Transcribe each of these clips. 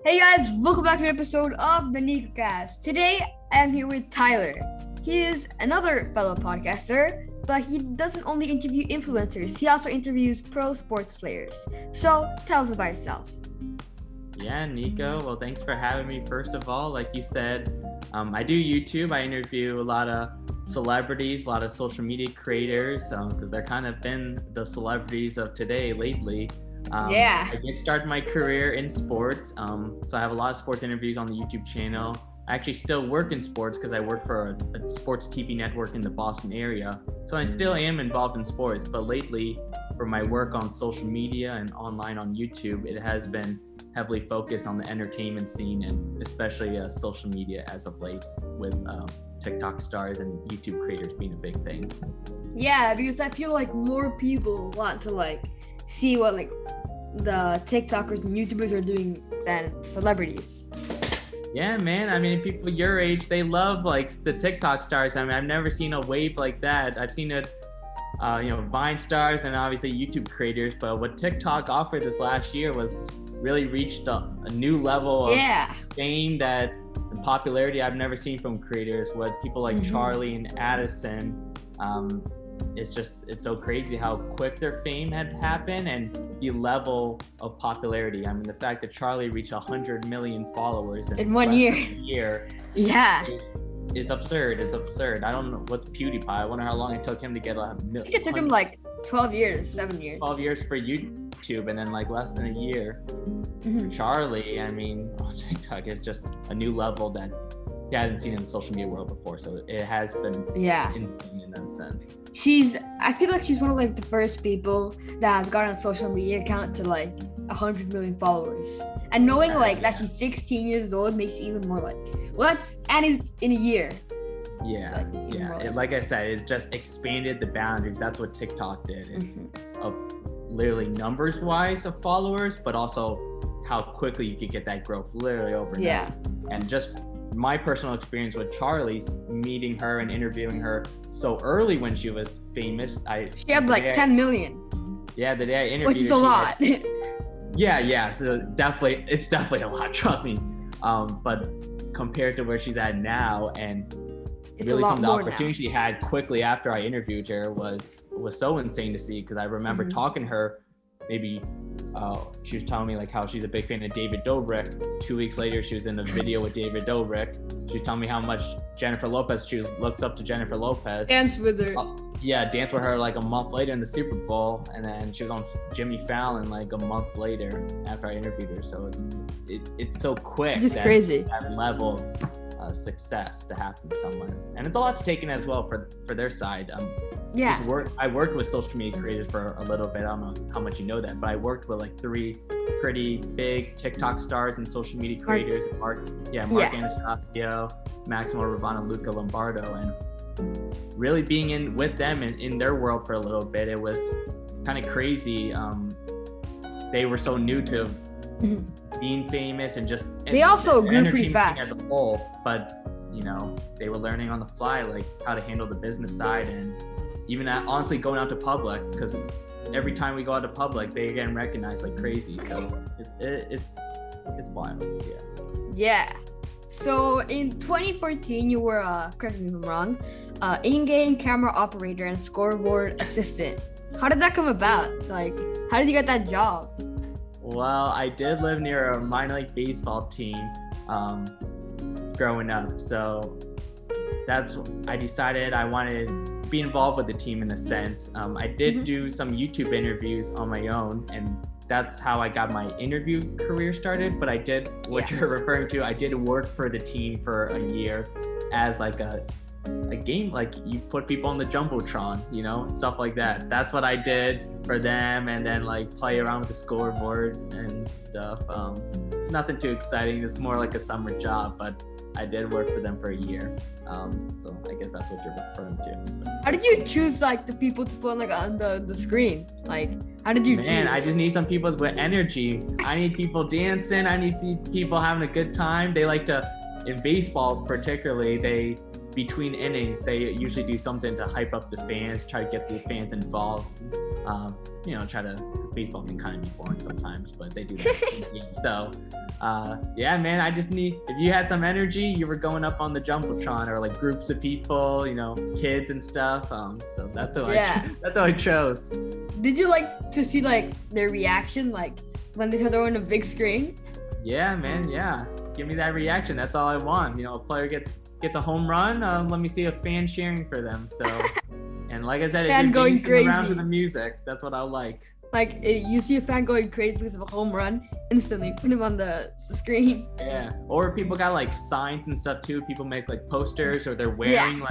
Hey guys, welcome back to an episode of the Nicocast. Today I am here with Tyler. He is another fellow podcaster, but he doesn't only interview influencers, he also interviews pro sports players. So tell us about yourself. Yeah, Nico. Well, thanks for having me. First of all, like you said, I do YouTube. I interview a lot of celebrities, a lot of social media creators, because they're kind of been the celebrities of today lately. Yeah. I did start my career in sports, so I have a lot of sports interviews on the YouTube channel. I actually still work in sports because I work for a sports TV network in the Boston area. So I still am involved in sports, but lately for my work on social media and online on YouTube, it has been heavily focused on the entertainment scene and especially social media as of late with TikTok stars and YouTube creators being a big thing. Yeah, because I feel like more people want to see what the TikTokers and YouTubers are doing than celebrities. Yeah, man. I mean, people your age, they love the TikTok stars. I mean, I've never seen a wave like that. I've seen it, Vine stars and obviously YouTube creators. But what TikTok offered this last year was really reached a new level of fame and popularity I've never seen from creators. What people like Charli and Addison, it's so crazy how quick their fame had happened and the level of popularity. I mean, the fact that Charli reached 100 million followers in 1 year. Yeah. Is absurd. It's absurd. I don't know what's PewDiePie. I wonder how long it took him to get a million. I think it took him 12 years, 7 years. 12 years for YouTube and then less than a year for Charli. I mean, TikTok is just a new level that you hadn't seen in the social media world before. So it has been insane in that sense. I feel like she's one of the first people that has gotten a social media account to 100 million followers. And knowing that she's 16 years old makes it even more and it's in a year. Yeah, like I said, it just expanded the boundaries. That's what TikTok did, of literally numbers wise of followers, but also how quickly you could get that growth literally overnight. Yeah. And just my personal experience with Charli's, meeting her and interviewing her so early when she was famous. She had 10 million. Yeah, the day I interviewed her. Which is a lot. Yeah. So it's definitely a lot, trust me. But compared to where she's at now, and it's really some of the opportunity she had quickly after I interviewed her was so insane to see, because I remember talking to her, maybe she was telling me how she's a big fan of David Dobrik. 2 weeks later, she was in a video with David Dobrik. She was telling me how much Jennifer Lopez, looks up to Jennifer Lopez. Dance with her. Danced with her a month later in the Super Bowl, and then she was on Jimmy Fallon a month later after I interviewed her. So it's so quick. It's crazy. That level of success to happen to someone, and it's a lot to take in as well for their side. I worked with social media creators for a little bit. I don't know how much you know that, but I worked with 3 pretty big TikTok stars and social media creators. Mark Anastasio, Maximo Ravana, Luca Lombardo, and really being in with them and in their world for a little bit, it was kind of crazy. They were so new to being famous and they also grew pretty fast as a whole, but they were learning on the fly how to handle the business side, and even honestly going out to public, because every time we go out to public they get recognized like crazy. So it's wild. Yeah. So in 2014 you were correct me if I'm wrong, in-game camera operator and scoreboard assistant. How did that come about? How did you get that job? Well, I did live near a minor league baseball team growing up, so I decided I wanted to be involved with the team in a sense. I did do some YouTube interviews on my own, and that's how I got my interview career started. But I did what you're referring to. I did work for the team for a year as a game, you put people on the jumbotron, stuff like that. That's what I did for them, and then play around with the scoreboard and stuff. Nothing too exciting. It's more like a summer job, but I did work for them for a year. So I guess that's what you're referring to. How did you choose the people to put on the screen? How did you choose? I just need some people with energy. I need people dancing. I need to see people having a good time. They like to, in baseball particularly, between innings, they usually do something to hype up the fans, try to get the fans involved. try to, because baseball can kind of be boring sometimes, but they do that. So, yeah, man, I just need, if you had some energy, you were going up on the Jumbotron or like groups of people, kids and stuff. So that's how that's how I chose. Did you like to see like their reaction, like when they saw they were on a big screen? Yeah, man. Yeah. Give me that reaction. That's all I want. A player gets a home run. Let me see a fan cheering for them. So, and like I said, fan going crazy around to the music. That's what I like. Like you see a fan going crazy because of a home run, instantly put him on the screen. Yeah. Or people got like signs and stuff too. People make like posters, or they're wearing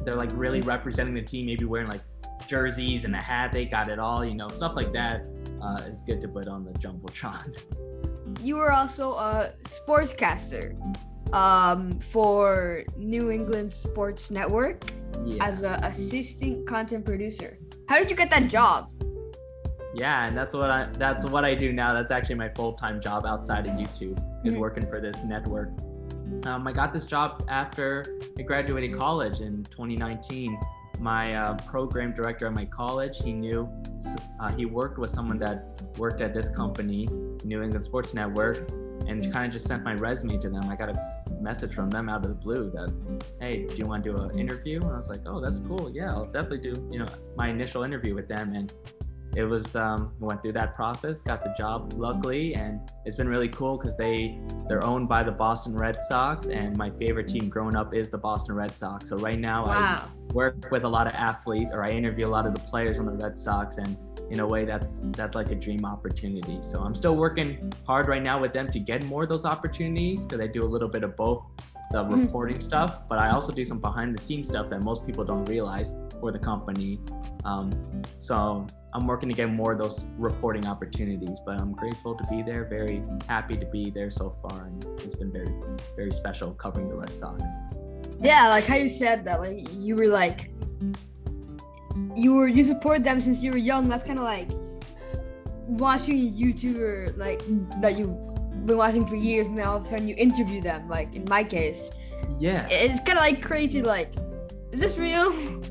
they're like really representing the team. Maybe wearing like jerseys and a hat. They got it all. Stuff like that is good to put on the Jumbotron. You were also a sportscaster for New England Sports Network as an assistant content producer. How did you get that job? Yeah, and that's what I do now. That's actually my full-time job outside of YouTube, is working for this network. I got this job after I graduated college in 2019. My program director at my college, he worked with someone that worked at this company, New England Sports Network, and kind of just sent my resume to them. I got a message from them out of the blue that, hey, do you want to do an interview? And I was like, oh, that's cool. Yeah, I'll definitely do, my initial interview with them. And it was, went through that process, got the job luckily, and it's been really cool because they're owned by the Boston Red Sox, and my favorite team growing up is the Boston Red Sox. So right now I work with a lot of athletes, or I interview a lot of the players on the Red Sox, and in a way that's like a dream opportunity. So I'm still working hard right now with them to get more of those opportunities, because I do a little bit of both the reporting stuff, but I also do some behind the scenes stuff that most people don't realize for the company. So I'm working to get more of those reporting opportunities, but I'm grateful to be there, very happy to be there so far, and it's been very, very special covering the Red Sox. Yeah, like how you said that, like you were like, you supported them since you were young. That's kind of like watching a YouTuber like that you've been watching for years, and then all of a sudden you interview them. Like in my case, yeah, it's kind of like crazy. Like, is this real?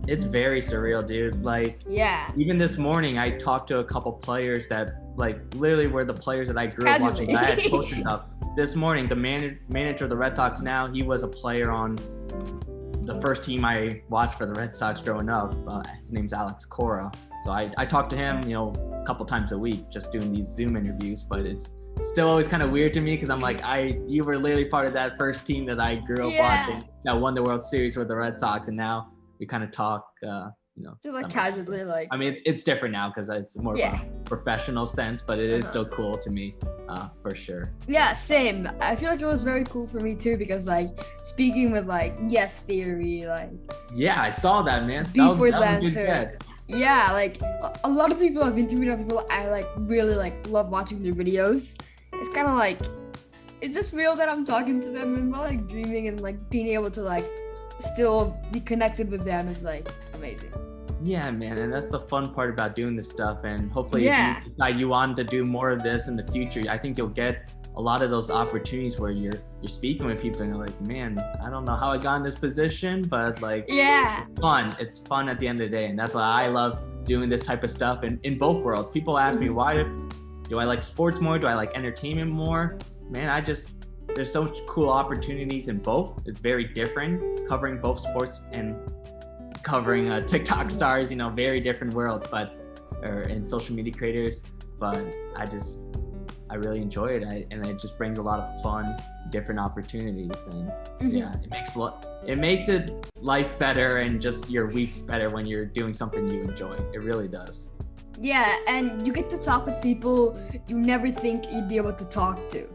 It's very surreal, dude. Like, yeah. Even this morning, I talked to a couple players that, like, literally were the players that I grew up watching. I had posted up this morning. The manager of the Red Sox now, he was a player on the first team I watched for the Red Sox growing up. His name's Alex Cora. So I talked to him, a couple times a week, just doing these Zoom interviews. But it's still always kind of weird to me, because I'm like, you were literally part of that first team that I grew up watching that won the World Series with the Red Sox, and now we kind of talk, just like casually, like. I mean, it's different now because it's more of a professional sense, but it is still cool to me, for sure. Yeah, same. I feel like it was very cool for me too, because like speaking with like Yes Theory, like. Yeah, I saw that, man. Before Lancer. Yeah, like a lot of people I've interviewed, people I like really like love watching their videos. It's kind of like, is this real that I'm talking to them and like dreaming and like being able to like still be connected with them is like amazing. Yeah, man, and that's the fun part about doing this stuff, and hopefully if you decide you want to do more of this in the future, I think you'll get a lot of those opportunities where you're speaking with people and you're like, man, I don't know how I got in this position, but like, it's fun at the end of the day, and that's why I love doing this type of stuff. And in both worlds, people ask me, why do I like sports more? Do I like entertainment more? Man, there's so much cool opportunities in both. It's very different covering both sports and covering TikTok stars, very different worlds, or in social media creators. But I really enjoy it, and it just brings a lot of fun, different opportunities, and it makes life better and just your weeks better when you're doing something you enjoy. It really does. Yeah, and you get to talk with people you never think you'd be able to talk to.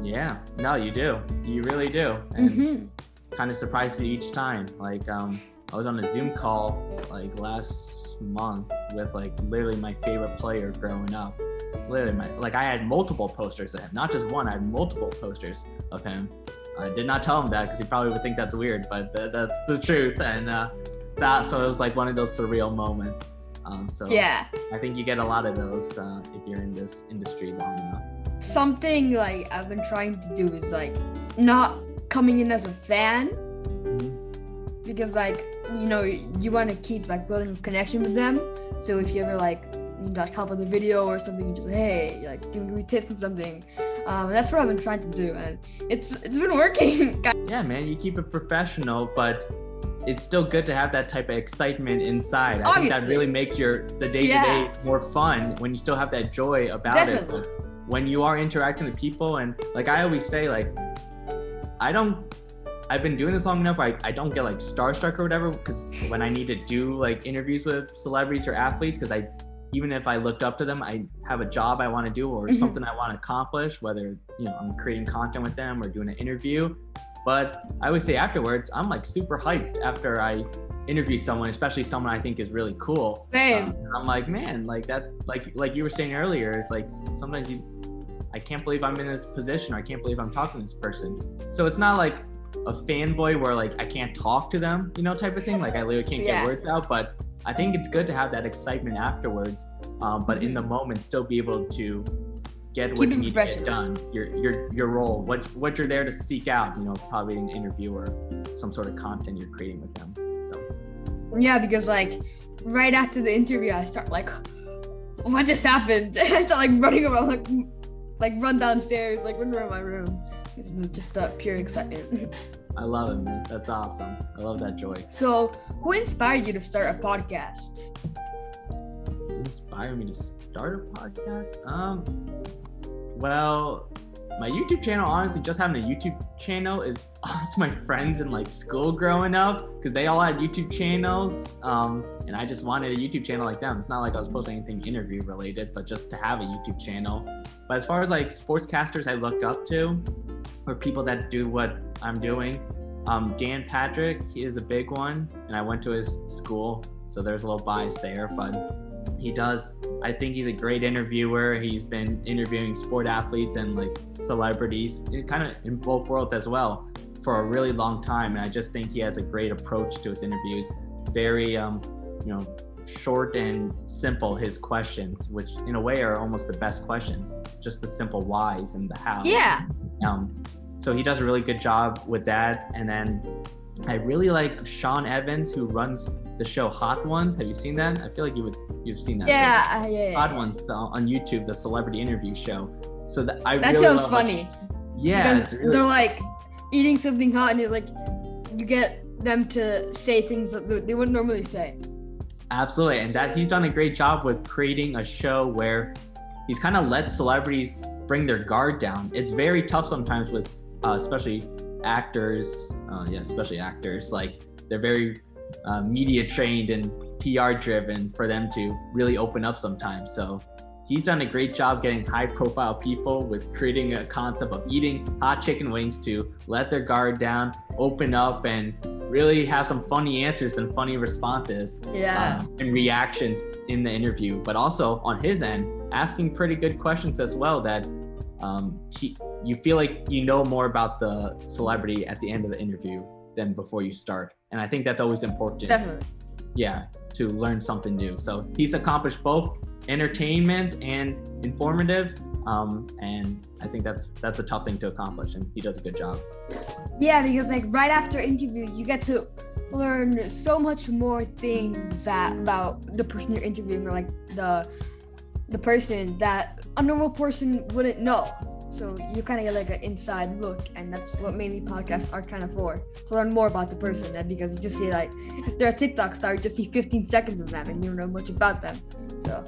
Yeah, no, you do. You really do. And kind of surprised you each time. Like, I was on a Zoom call like last month with like literally my favorite player growing up. Literally, I had multiple posters of him, not just one. I had multiple posters of him. I did not tell him that because he probably would think that's weird, but that's the truth. And so it was like one of those surreal moments. I think you get a lot of those if you're in this industry long enough. Something like I've been trying to do is like not coming in as a fan, because like you want to keep like building a connection with them, So if you ever like need like help with a video or something, you just hey, like give me tips on something. That's what I've been trying to do, and it's been working. Yeah, man, you keep it professional, but it's still good to have that type of excitement inside. I think that really makes the day-to-day more fun when you still have that joy about it. But when you are interacting with people, and like I always say, like I've been doing this long enough, I don't get like starstruck or whatever, because when I need to do like interviews with celebrities or athletes, because even if I looked up to them, I have a job I want to do or something I want to accomplish, whether, you know, I'm creating content with them or doing an interview. But I always say afterwards, I'm like super hyped after I interview someone, especially someone I think is really cool. Same. I'm like, man, like that, like you were saying earlier, it's like sometimes I can't believe I'm in this position, or I can't believe I'm talking to this person. So it's not like a fanboy where like I can't talk to them, you know, type of thing. Like I literally can't get words out, but I think it's good to have that excitement afterwards. But in the moment, still be able to get what you need to get done. Your role, what you're there to seek out, you know, probably an interview or some sort of content you're creating with them. So yeah, because like right after the interview, I start like, what just happened? I start like running around, like run downstairs, like run around my room. It's just pure excitement. I love it, man. That's awesome. I love that joy. So, who inspired you to start a podcast? Who inspired me to start a podcast? Well, my YouTube channel, honestly, just having a YouTube channel is also my friends in like school growing up, because they all had YouTube channels, and I just wanted a YouTube channel like them. It's not like I was posting anything interview related, but just to have a YouTube channel. But as far as like sportscasters I look up to, or people that do what I'm doing, Dan Patrick, he is a big one, and I went to his school, so there's a little bias there, but I think he's a great interviewer. He's been interviewing sport athletes and like celebrities, kind of in both worlds as well, for a really long time, and I just think he has a great approach to his interviews. Very short and simple, his questions, which in a way are almost the best questions, just the simple whys and the how. Yeah. So he does a really good job with that. And then I really like Sean Evans, who runs the show Hot Ones. Have you seen that? I feel like you've seen that. Yeah. Hot Ones on YouTube, the celebrity interview show. So that really show's funny. Yeah, because they're like eating something hot, and it's like you get them to say things that they wouldn't normally say. Absolutely, and that he's done a great job with creating a show where he's kind of let celebrities bring their guard down. It's very tough sometimes with especially actors, like they're very media trained and PR driven for them to really open up sometimes. So he's done a great job getting high profile people with creating a concept of eating hot chicken wings to let their guard down, open up, and really have some funny answers and funny responses and reactions in the interview. But also on his end, asking pretty good questions as well that you feel like you know more about the celebrity at the end of the interview than before you start. And I think that's always important. Definitely. Yeah, to learn something new. So he's accomplished both entertainment and informative. And I think that's a tough thing to accomplish, and he does a good job. Yeah, because like right after interview, you get to learn so much more things about the person you're interviewing, or like the person that a normal person wouldn't know. So you kind of get like an inside look, and that's what mainly podcasts are kind of for, to learn more about the person. And because you just see like, if they're a TikTok star, you just see 15 seconds of them and you don't know much about them. So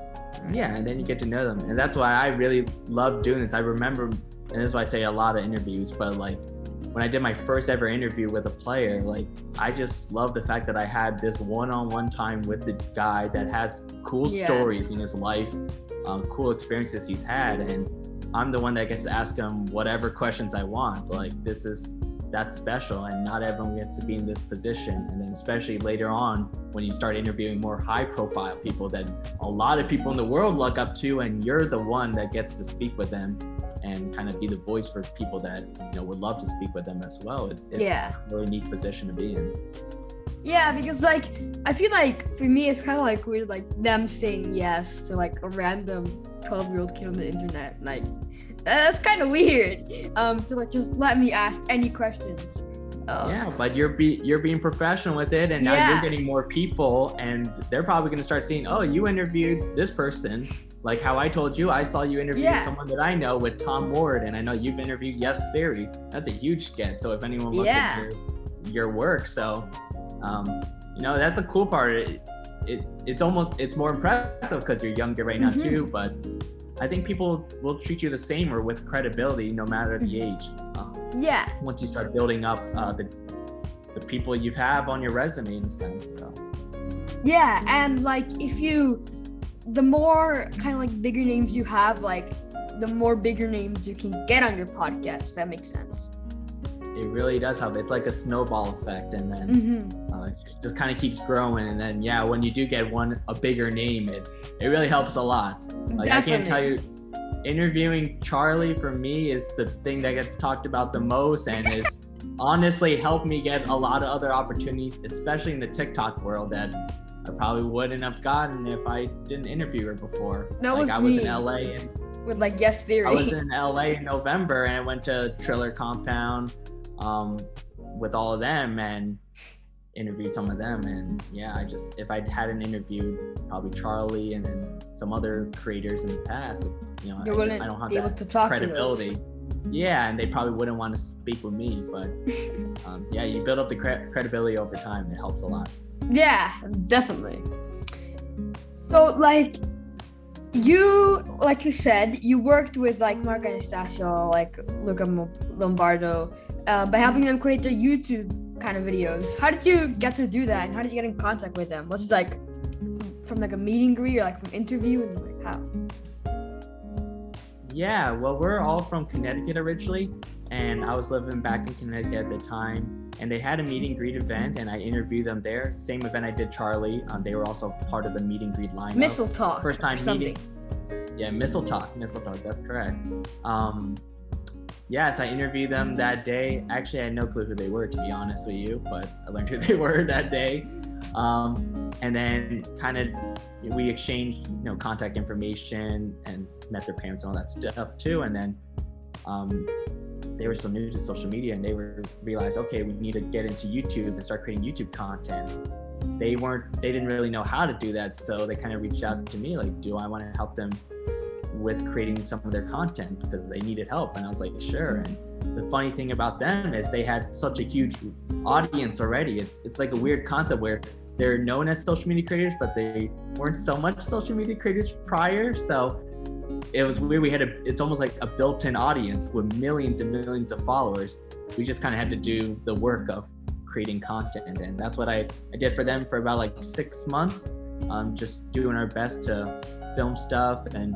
yeah, and then you get to know them, and that's why I really love doing this. I remember, and this is why I say a lot of interviews, but like when I did my first ever interview with a player, like I just love the fact that I had this one-on-one time with the guy that has cool stories in his life, cool experiences he's had, and I'm the one that gets to ask him whatever questions I want. Like that's special, and not everyone gets to be in this position. And then especially later on when you start interviewing more high profile people that a lot of people in the world look up to, and you're the one that gets to speak with them and kind of be the voice for people that, you know, would love to speak with them as well. It's a really neat position to be in. Yeah, because like I feel like for me it's kind of like weird, like them saying yes to like a random 12-year-old kid on the internet. Like that's kind of weird. To like just let me ask any questions Yeah, but you're being professional with it, and now you're getting more people, and they're probably going to start seeing, oh, you interviewed this person. Like how I told you, I saw you interview someone that I know with Tom Ward, and I know you've interviewed Yes Theory. That's a huge get. So if anyone looks at your work, so that's a cool part. It's more impressive because you're younger right now too, but I think people will treat you the same or with credibility no matter the age. Once you start building up the people you have on your resume in a sense. So. Yeah, and like the more kind of like bigger names you have, like the more bigger names you can get on your podcast, if that makes sense. It really does help. It's like a snowball effect, and then it just kind of keeps growing. And then when you do get a bigger name, it really helps a lot. Like Definitely. I can't tell you, interviewing Charli for me is the thing that gets talked about the most, and is honestly helped me get a lot of other opportunities, especially in the TikTok world that I probably wouldn't have gotten if I didn't interview her before. I was in LA with like Yes Theory. I was in LA in November, and I went to Triller Compound with all of them and interviewed some of them. And if I hadn't interviewed probably Charli and then some other creators in the past, I don't have that credibility. Yeah, and they probably wouldn't want to speak with me, but you build up the credibility over time. It helps a lot. Yeah, definitely. So like you said, you worked with like Mark Anastasio, like Luca Lombardo, by helping them create their YouTube kind of videos. How did you get to do that, and how did you get in contact with them? Was it like from like a meet and greet, or like from interview, and like how? Yeah, well, we're all from Connecticut originally, and I was living back in Connecticut at the time. And they had a meet and greet event, and I interviewed them there. Same event I did Charli. They were also part of the meet and greet lineup. Missile Talk. First time meeting. Yeah, Missile Talk. That's correct. So I interviewed them that day. Actually, I had no clue who they were, to be honest with you, but I learned who they were that day. And then kind of we exchanged, contact information and met their parents and all that stuff too. And then they were so new to social media, and they realized, okay, we need to get into YouTube and start creating YouTube content. They didn't really know how to do that, so they kind of reached out to me like, do I want to help them with creating some of their content, because they needed help. And I was like, sure. And the funny thing about them is they had such a huge audience already. It's like a weird concept where they're known as social media creators, but they weren't so much social media creators prior. So it was weird. It's almost like a built-in audience with millions and millions of followers. We just kind of had to do the work of creating content. And that's what I did for them for about like 6 months. Just doing our best to film stuff and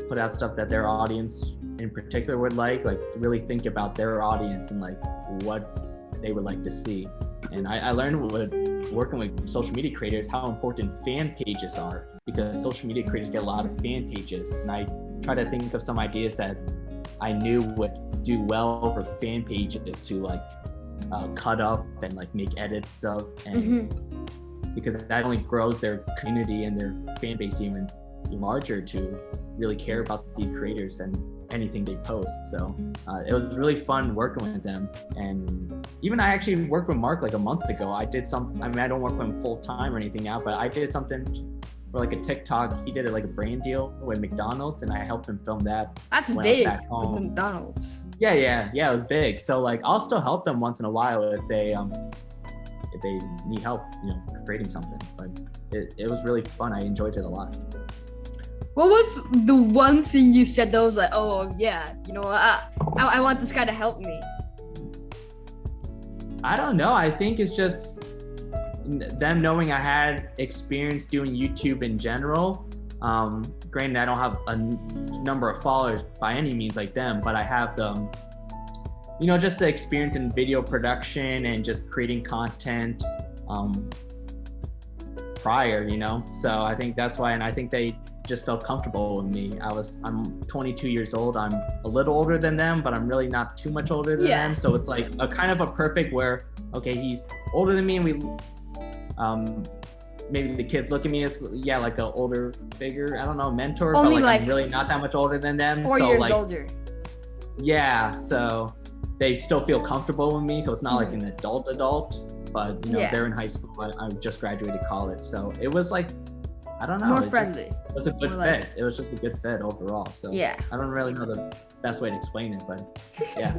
put out stuff that their audience in particular would like really think about their audience and like what they would like to see. And I learned working with social media creators how important fan pages are, because social media creators get a lot of fan pages, and I try to think of some ideas that I knew would do well for fan pages to like cut up and like make edits of, and because that only grows their community and their fan base even larger to really care about these creators and anything they post. So it was really fun working with them. And even I actually worked with Mark like a month ago. I don't work with him full time or anything now, but I did something for like a TikTok. He did like a brand deal with McDonald's, and I helped him film that. That's big with McDonald's. Yeah, it was big. So like I'll still help them once in a while if they need help, creating something. But it was really fun. I enjoyed it a lot. What was the one thing you said that was like, oh yeah, I want this guy to help me? I don't know. I think it's just them knowing I had experience doing YouTube in general. Granted, I don't have a number of followers by any means like them, but I have them, just the experience in video production and just creating content prior, So I think that's why, and I think they just felt comfortable with me. I'm 22 years old. I'm a little older than them, but I'm really not too much older than them. So it's like a kind of a perfect where, okay, he's older than me, and we, maybe the kids look at me as, like an older figure. I don't know, mentor, but like I'm really not that much older than them. 4 years older. Yeah, so they still feel comfortable with me. So it's not like an adult, but you know, Yeah. they're in high school. I just graduated college. So it was like, I don't know. More it friendly. It was a good More fit. like- It was just a good fit overall. So Yeah. I don't really know the best way to explain it, but yeah.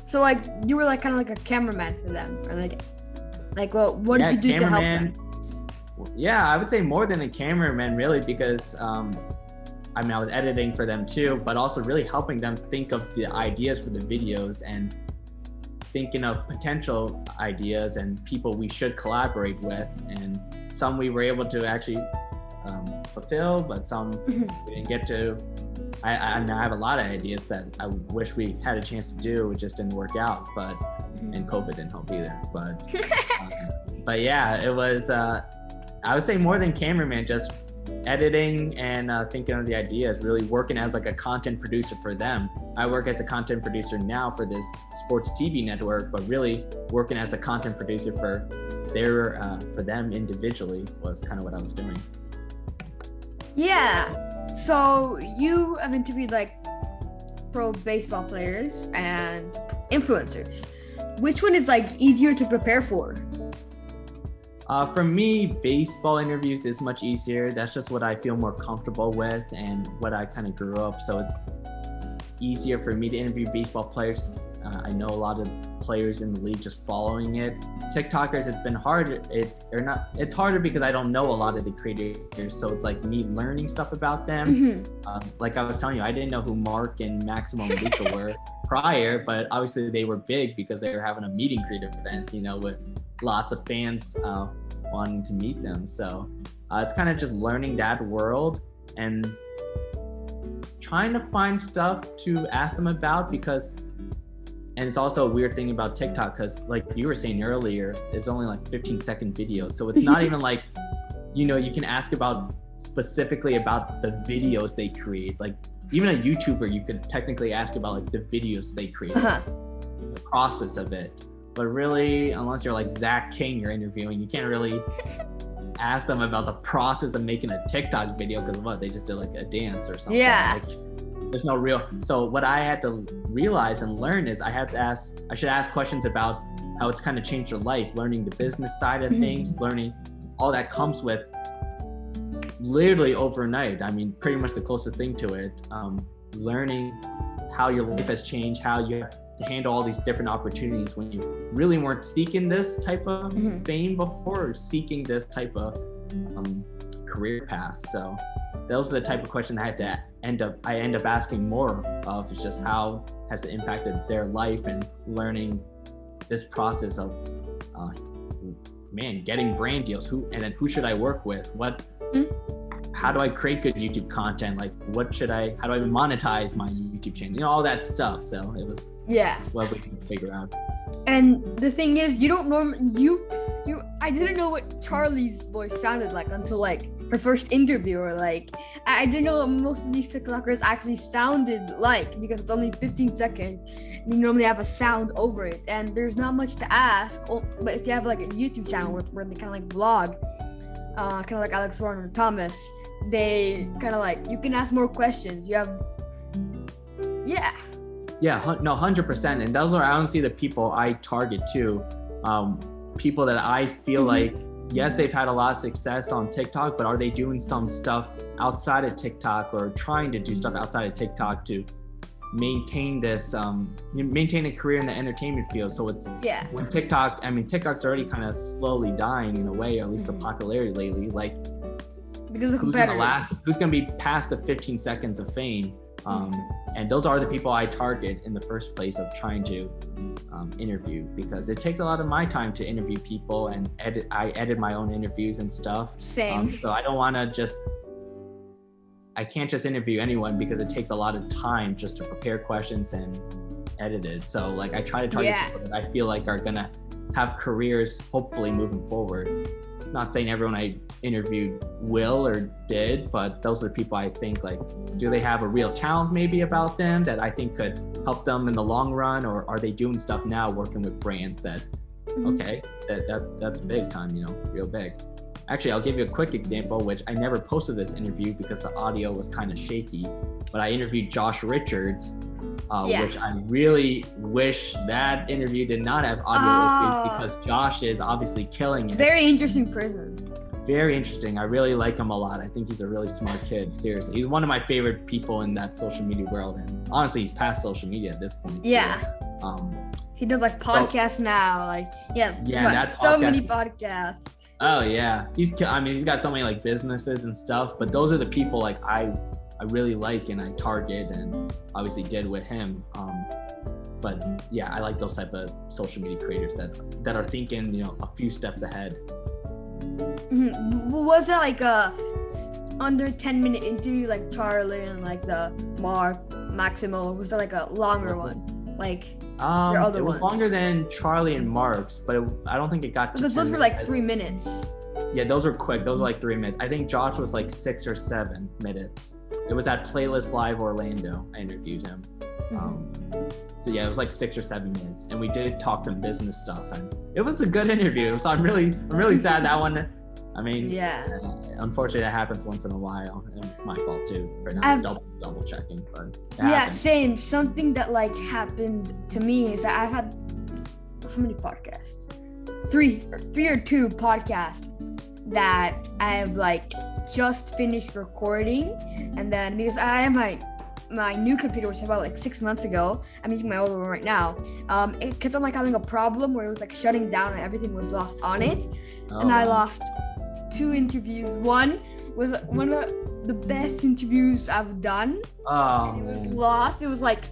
So like you were like kind of like a cameraman for them, or like well, what did you do to help them? Yeah, I would say more than a cameraman really, because I mean, I was editing for them too, but also really helping them think of the ideas for the videos and thinking of potential ideas and people we should collaborate with. And some we were able to actually fulfill, but some we didn't get to. I mean, I have a lot of ideas that I wish we had a chance to do. It just didn't work out, but and COVID didn't help either. But yeah, it was. I would say more than cameraman, just editing and thinking of the ideas, really working as like a content producer for them. I work as a content producer now for this sports TV network, but really working as a content producer for them individually was kind of what I was doing. Yeah. So you have interviewed like pro baseball players and influencers. Which one is like easier to prepare for? For me, baseball interviews is much easier. That's just what I feel more comfortable with and what I kind of grew up. So it's easier for me to interview baseball players. I know a lot of players in the league just following it. TikTokers, it's been hard. It's harder because I don't know a lot of the creators. So it's like me learning stuff about them. Like I was telling you, I didn't know who Mark and Maximo and Nico were prior, but obviously they were big because they were having a meet and greet event, you know, with lots of fans wanting to meet them. So it's kind of just learning that world and trying to find stuff to ask them about, because and it's also a weird thing about TikTok, because like you were saying earlier, it's only like 15-second videos. So it's not even like, you know, you can ask about specifically about the videos they create. Like even a YouTuber, you could technically ask about like the videos they create, the process of it. But really, unless you're like Zach King you're interviewing, you can't really ask them about the process of making a TikTok video, because what, they just did like a dance or something. Yeah. Like, there's no real. So what I had to realize and learn is I should ask questions about how it's kind of changed your life, learning the business side of things, learning all that comes with literally overnight. I mean, pretty much the closest thing to it. Learning how your life has changed, how you have to handle all these different opportunities when you really weren't seeking this type of fame before, or seeking this type of career path. So those are the type of questions I had to end up asking more of. It's just how has it impacted their life, and learning this process of getting brand deals, who should I work with, how do I create good YouTube content, like how do I monetize my YouTube channel, you know, all that stuff. So it was what we can figure out. And the thing is, you don't normally I didn't know what Charli's voice sounded like until like her first interview, or like I didn't know what most of these TikTokers actually sounded like, because it's only 15 seconds and you normally have a sound over it, and there's not much to ask. But if you have like a YouTube channel where they kind of like vlog, kind of like Alex Warren or Thomas, they kind of like, you can ask more questions. You have no, 100%. And those are honestly the people I target too. People that I feel like, yes, they've had a lot of success on TikTok, but are they doing some stuff outside of TikTok, or trying to do stuff outside of TikTok to maintain this, maintain a career in the entertainment field? So it's when TikTok's already kind of slowly dying in a way, or at least the popularity lately. Like, because of competitors, who's gonna be past the 15 seconds of fame? And those are the people I target in the first place of trying to interview, because it takes a lot of my time to interview people, and I edit my own interviews and stuff. Same. So I don't want to I can't just interview anyone, because it takes a lot of time just to prepare questions and edit it. So like I try to target people that I feel like are gonna have careers hopefully moving forward. Not saying everyone I interviewed will or did, but those are the people I think, like, do they have a real talent maybe about them that I think could help them in the long run, or are they doing stuff now working with brands that that's big time, you know, real big. Actually, I'll give you a quick example, which I never posted this interview because the audio was kind of shaky, but I interviewed Josh Richards, which I really wish that interview did not have audio issues because Josh is obviously killing it. Very interesting person. Very interesting. I really like him a lot. I think he's a really smart kid. Seriously, he's one of my favorite people in that social media world, and honestly, he's past social media at this point. Yeah. He does like podcasts now. Like that's so many podcasts. Oh yeah, he's got so many like businesses and stuff. But those are the people like I really like and I target, and obviously did with him. But yeah, I like those type of social media creators that are thinking a few steps ahead. Mm-hmm. Was that like a under 10-minute interview like Charli and like the Mark Maximo, or was that like a longer one like your other it was ones? longer than Charli and Mark's, but I don't think it got to because those were like 3 minutes. Yeah, those were quick. Those were like 3 minutes. I think Josh was like 6 or 7 minutes. It was at Playlist Live Orlando. I interviewed him. So yeah, it was like 6 or 7 minutes, and we did talk some business stuff, and it was a good interview. So I'm really sad that one. I mean, unfortunately that happens once in a while, and it's my fault too for not double checking. But happens. Same. Something that like happened to me is that I've had how many podcasts? Three or two podcasts that I have like just finished recording, and then because I have my new computer, which I bought like 6 months ago, I'm using my old one right now. It kept on like having a problem where it was like shutting down and everything was lost on it, and I lost 2 interviews. One was one of the best interviews I've done. And it was lost. It was like,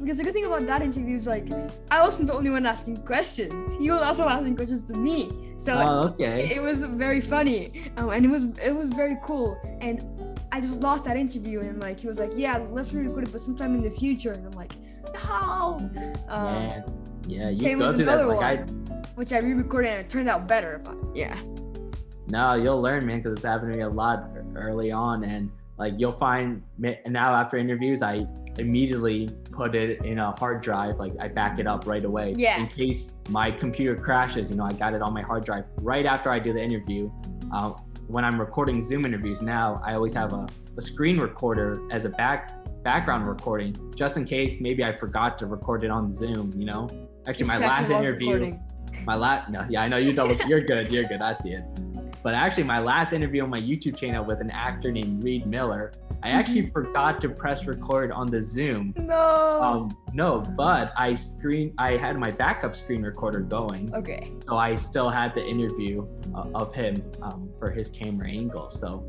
because the good thing about that interview is like I wasn't the only one asking questions. He was also asking questions to me. So it was very funny, and it was very cool. And I just lost that interview, and like he was like, yeah, let's re-record it, but sometime in the future. And I'm like, no. Yeah, you go through that. Like which I re-recorded, and it turned out better. But yeah. No, you'll learn, man, because it's happened to me a lot early on, and like you'll find now after interviews, I immediately put it in a hard drive. Like I back it up right away in case my computer crashes. I got it on my hard drive right after I do the interview. When I'm recording Zoom interviews now, I always have a screen recorder as a background recording, just in case maybe I forgot to record it on Zoom. Actually, my last interview, I know you're good. I see it. But actually, my last interview on my YouTube channel with an actor named Reed Miller, I actually forgot to press record on the Zoom. No, but I had my backup screen recorder going. Okay. So I still had the interview of him for his camera angle. So,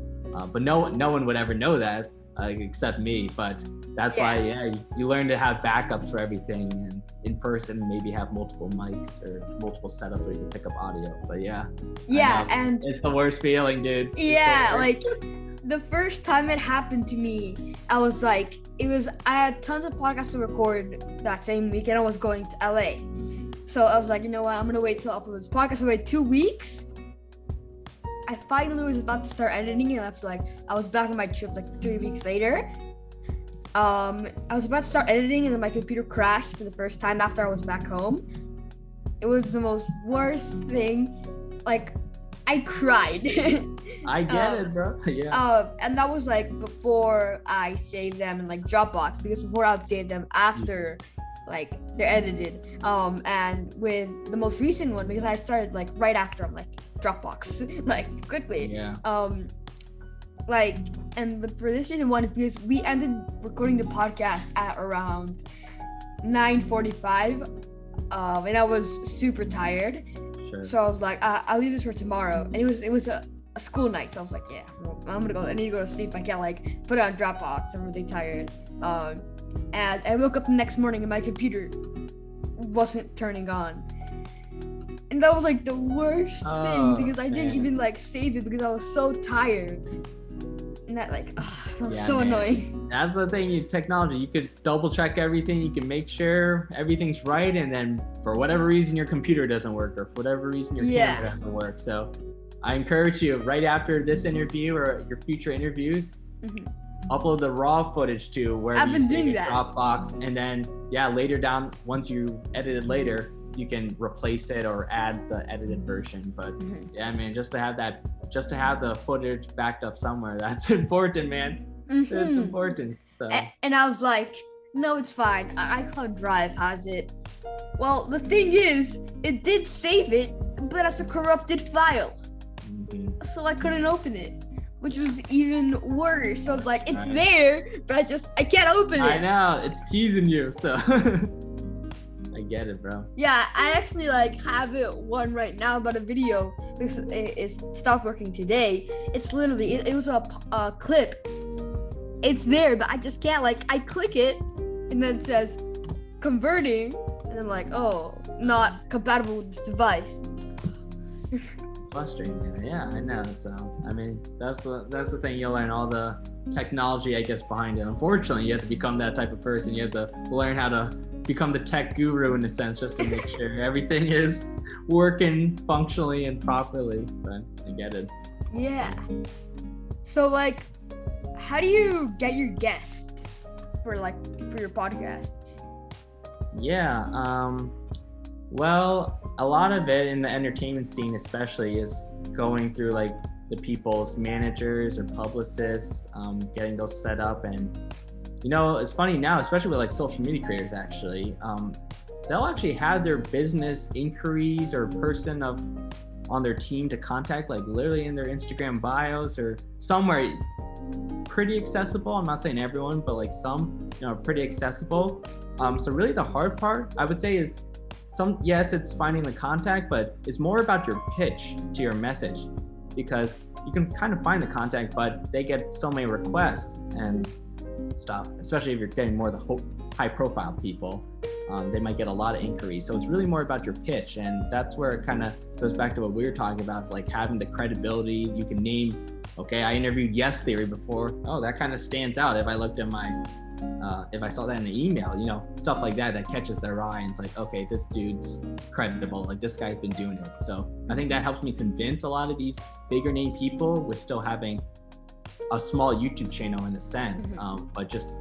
but no one would ever know that except me. But that's why, you learn to have backups for everything, and in person maybe have multiple mics or multiple setups where you can pick up audio. But and it's the worst feeling, dude. Yeah, like the first time it happened to me, I was like, I had tons of podcasts to record that same week, and I was going to LA. So I was like, you know what, I'm gonna wait till I upload this podcast. I waited 2 weeks. I finally was about to start editing, and I was back on my trip like 3 weeks later. I was about to start editing, and then my computer crashed for the first time after I was back home. It was the most worst thing. Like, I cried. I get it, bro. Yeah. And that was like before I saved them in like Dropbox, because before I would save them after like they're edited. And with the most recent one, because I started like right after, I'm like Dropbox, like quickly. Yeah. For this reason one is because we ended recording the podcast at around 9:45, and I was super tired. Sure. So I was like, I'll leave this for tomorrow. And it was a school night, so I was like, yeah, I'm gonna go. I need to go to sleep. I can't like put it on Dropbox. I'm really tired. And I woke up the next morning and my computer wasn't turning on. And that was like the worst thing, because I didn't even like save it because I was so tired. And that annoying. That's the thing, technology, you could double check everything, you can make sure everything's right, and then for whatever reason your computer doesn't work, or for whatever reason your camera doesn't work. So I encourage you, right after this interview or your future interviews, upload the raw footage to wherever you save it, Dropbox, and then later down, once you edit it later, you can replace it or add the edited version. But just to have the footage backed up somewhere, that's important, man. It's important. So and I was like, No, it's fine. iCloud Drive has it. Well, the thing is, it did save it, but as a corrupted file. So I couldn't open it, which was even worse. So I was like, it's there, but I can't open it. I know, it's teasing you, so I get it, bro. Yeah, I actually have it one right now about a video because it stopped working today. It's literally, it was a clip. It's there, but I just can't, I click it and then it says converting and I'm like, oh, not compatible with this device. Frustrating. Yeah, I know. So I mean, that's the thing. You'll learn all the technology, I guess, behind it. Unfortunately, you have to become that type of person. You have to learn how to become the tech guru in a sense, just to make sure everything is working functionally and properly. But I get it. Yeah. So how do you get your guests for your podcast? Yeah. Well, a lot of it in the entertainment scene especially is going through the people's managers or publicists, getting those set up. And it's funny now, especially with social media creators actually, they'll actually have their business inquiries or person on their team to contact literally in their Instagram bios or somewhere pretty accessible. I'm not saying everyone, but some pretty accessible. So really the hard part I would say is yes, it's finding the contact, but it's more about your pitch to your message, because you can kind of find the contact, but they get so many requests and stuff, especially if you're getting more of the high profile people. They might get a lot of inquiries. So it's really more about your pitch. And that's where it kind of goes back to what we were talking about, having the credibility. You can name, okay, I interviewed Yes Theory before. Oh, that kind of stands out. If I looked at if I saw that in an email, stuff like that catches their eye and it's okay, this dude's credible, this guy's been doing it. So I think that helps me convince a lot of these bigger name people with still having a small YouTube channel in a sense, but just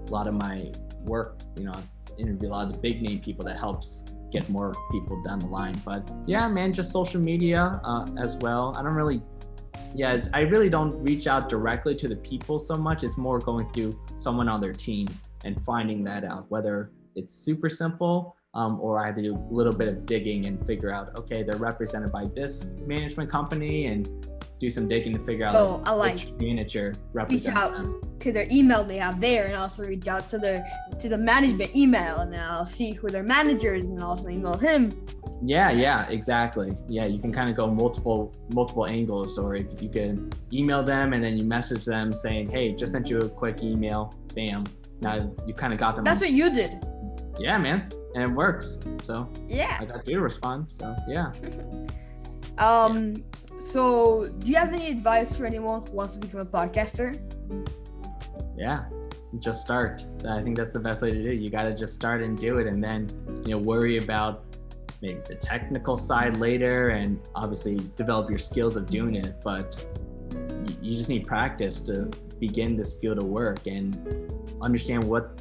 a lot of my work, interview a lot of the big name people that helps get more people down the line. But yeah, man, just social media as well. I really don't reach out directly to the people so much. It's more going through someone on their team and finding that out, whether it's super simple or I have to do a little bit of digging and figure out, okay, they're represented by this management company, and do some digging to figure out which manager represents them. To their email they have there, and also reach out to the management email, and then I'll see who their manager is and also email him. Yeah, exactly. Yeah, you can kind of go multiple angles, or if you can email them and then you message them saying, hey, just sent you a quick email, bam. Now you kind of got them. That's what you did. Yeah, man, and it works. So yeah, I got you to respond. So yeah. So do you have any advice for anyone who wants to become a podcaster? Yeah, just start. I think that's the best way to do it. You got to just start and do it, and then worry about maybe the technical side later, and obviously develop your skills of doing it. But you just need practice to begin this field of work and understand what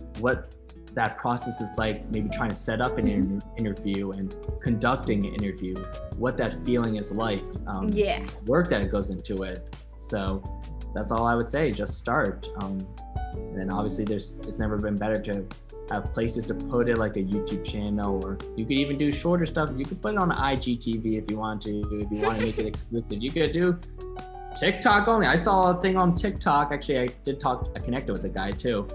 that process is like, maybe trying to set up an interview and conducting an interview, what that feeling is like, work that goes into it. So that's all I would say, just start. And obviously it's never been better to have places to put it, like a YouTube channel, or you could even do shorter stuff. You could put it on IGTV if you want to, if you want to make it exclusive. You could do TikTok only. I saw a thing on TikTok. Actually, I connected with a guy too.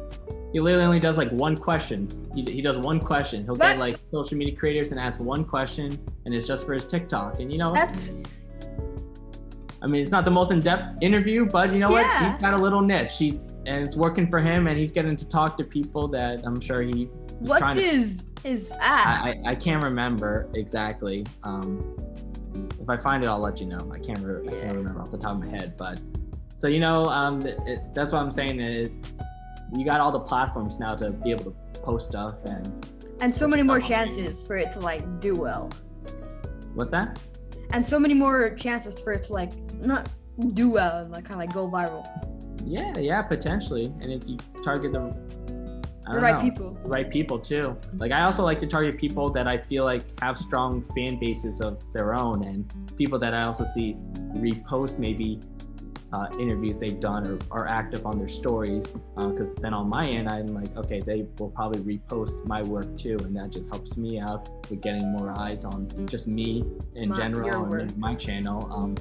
He literally only does one question. He does one question. He'll get social media creators and ask one question, and it's just for his TikTok. And I mean, it's not the most in-depth interview, but you know what? He's got a little niche. And it's working for him, and he's getting to talk to people that I'm sure he's What's his app? I can't remember exactly. If I find it, I'll let you know. I can't remember off the top of my head, but so that's what I'm saying. You got all the platforms now to be able to post stuff and so many more chances for it to do well. What's that? And so many more chances for it to not do well and kind of go viral. Yeah, potentially. And if you target the right people too. I also like to target people that I feel have strong fan bases of their own, and people that I also see repost maybe interviews they've done or are active on their stories, because then on my end I'm like, okay, they will probably repost my work too, and that just helps me out with getting more eyes on just me in general and my channel.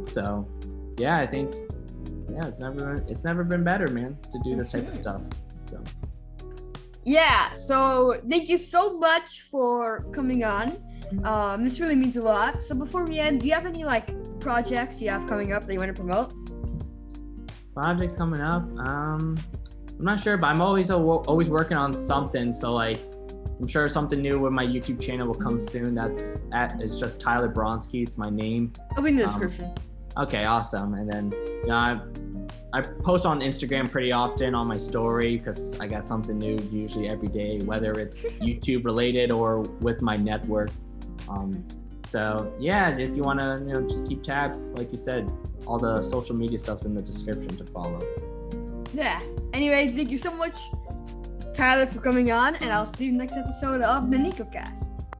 So yeah, I think it's never been better, man, to do this type of stuff. So yeah, so thank you so much for coming on. This really means a lot. So before we end, do you have any like projects you have coming up that you want to promote? Projects coming up, I'm not sure, but I'm always working on something. So like, I'm sure something new with my YouTube channel will come soon. It's just Tyler Boronski. It's my name. It'll be in the description. Okay, awesome. And then I post on Instagram pretty often on my story because I got something new usually every day, whether it's YouTube related or with my network. So yeah, if you want to just keep tabs, like you said, all the social media stuff's in the description to follow. Yeah. Anyways, thank you so much, Tyler, for coming on, and I'll see you next episode of the Nicocast.